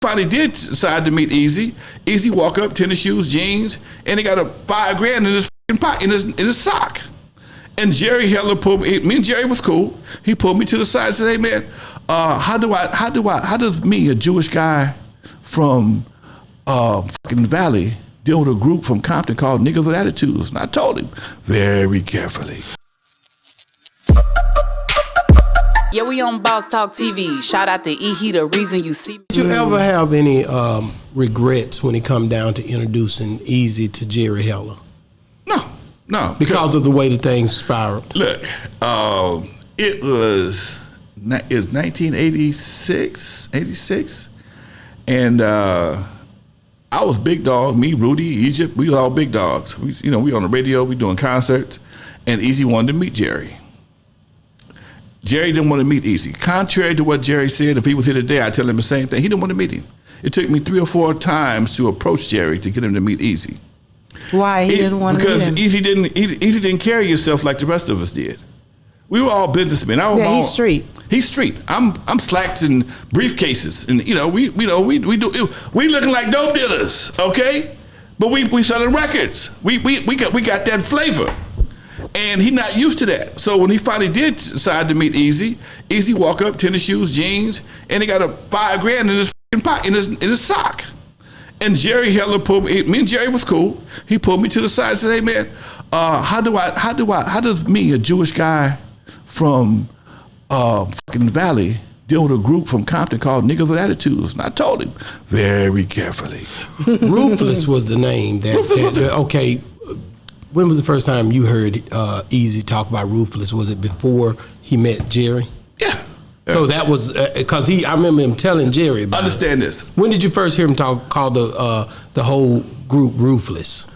Finally did decide to meet Eazy. Eazy walk up, tennis shoes, jeans, and he got a $5,000 in his pocket, in his sock. And Jerry Heller pulled me. Me and Jerry was cool. He pulled me to the side and said, "Hey man, how does me, a Jewish guy from fucking Valley, deal with a group from Compton called Niggas with Attitudes?" And I told him very carefully. Yeah, we on Boss Talk TV. Shout out to E. The reason you see me. Did you ever have any regrets when it come down to introducing Eazy to Jerry Heller? No. Because of the way the things spiraled. Look, it was 1986, 86, and I was big dog. Me, Rudy, Egypt, we was all big dogs. We on the radio, we doing concerts, and Eazy wanted to meet Jerry. Jerry didn't want to meet Eazy. Contrary to what Jerry said, if he was here today, I'd tell him the same thing. He didn't want to meet him. It took me 3 or 4 times to approach Jerry to get him to meet Eazy. Why he didn't want to meet him? Because Eazy didn't carry himself like the rest of us did. We were all businessmen. He's street. He's street. I'm slacks and briefcases, and we looking like dope dealers, okay? But we selling records. We got that flavor, and he not used to that. So when he finally did decide to meet Eazy, Eazy walk up, tennis shoes, jeans, and he got a $5,000 in his pocket, in his sock. And Jerry Heller pulled me. Me and Jerry was cool. He pulled me to the side and said, "Hey man, how does me, a Jewish guy from fucking Valley, deal with a group from Compton called Niggas with Attitudes?" And I told him very carefully. Ruthless was the name. Okay. When was the first time you heard Eazy talk about Ruthless? Was it before he met Jerry? Yeah. So that was because I remember him telling Jerry about Understand it. this. When did you first hear him call the whole group Ruthless?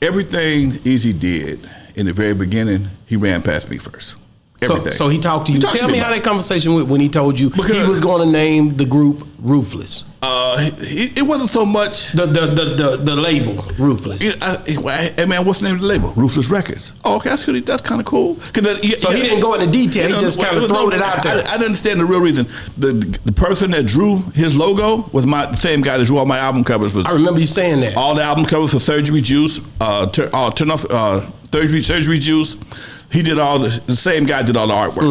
Everything Eazy did in the very beginning, he ran past me first. Everything. So he talked to you. Tell me how that conversation went when he told you he was going to name the group Ruthless. It wasn't so much the label Ruthless. Hey man, what's the name of the label? Ruthless Records. Oh, okay, that's kind of cool. So he didn't go into detail. He just kind of threw it out there. I didn't understand the real reason. The person that drew his logo was the same guy that drew all my album covers. I remember you saying that. All the album covers for Surgery Juice, Turn Off Surgery Juice. He did all the same guy did all the artwork.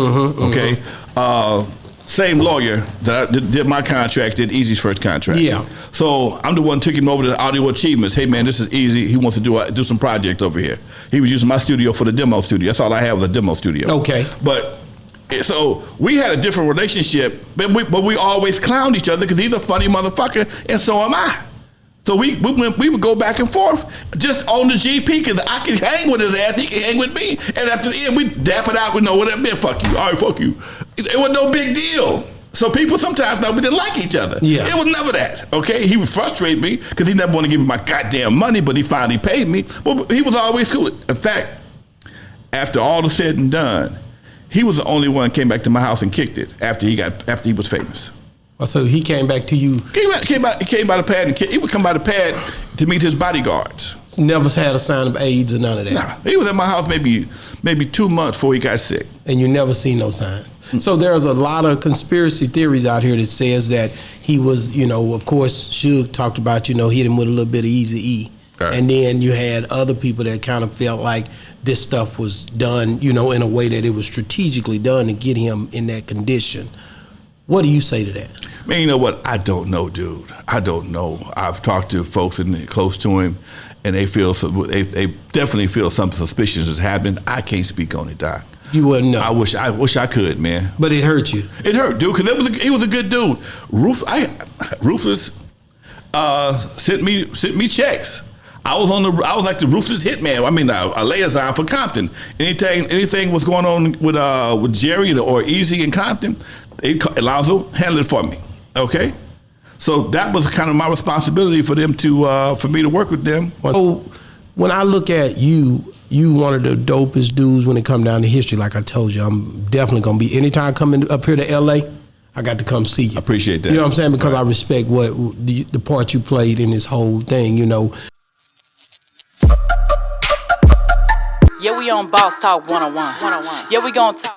Okay. Same lawyer that did my contract, did Eazy's first contract. Yeah. So I'm the one took him over to Audio Achievements. Hey man, this is Eazy. He wants to do some projects over here. He was using my studio for the demo studio. That's all I have was a demo studio. Okay. But so we had a different relationship, but we always clowned each other because he's a funny motherfucker and so am I. So we would go back and forth just on the GP because I could hang with his ass, he could hang with me, and after the end we dap it out with no whatever, man, fuck you, all right, fuck you. It was no big deal. So people sometimes thought we didn't like each other. Yeah. It was never that, okay? He would frustrate me because he never wanted to give me my goddamn money, but he finally paid me. But he was always cool. In fact, after all the said and done, he was the only one that came back to my house and kicked it after he was famous. So he came back to you. He came by the pad and he would come by the pad to meet his bodyguards. Never had a sign of AIDS or none of that. Nah, he was at my house maybe 2 months before he got sick. And you never seen no signs. So there's a lot of conspiracy theories out here that says that he was, of course, Suge talked about, hit him with a little bit of Eazy-E. Right. And then you had other people that kind of felt like this stuff was done, in a way that it was strategically done to get him in that condition. What do you say to that? Man, you know what? I don't know, dude. I don't know. I've talked to folks close to him, and they definitely feel something suspicious has happened. I can't speak on it, Doc. You wouldn't know. I wish I could, man. But it hurt you. It hurt, dude, because he was a good dude. Ruthless sent me checks. I was like the Ruthless hitman. I mean, a liaison for Compton. Anything was going on with Jerry or Eazy in Compton, Alonzo handled it for me. Okay, so that was kind of my responsibility for them for me to work with them. So when I look at you one of the dopest dudes when it come down to history. Like I told you, I'm definitely gonna be anytime coming up here to LA. I got to come see you. I appreciate that. You know what I'm saying? Because right. I respect what the part you played in this whole thing. Yeah, we on Boss Talk 101. Yeah, we gonna talk.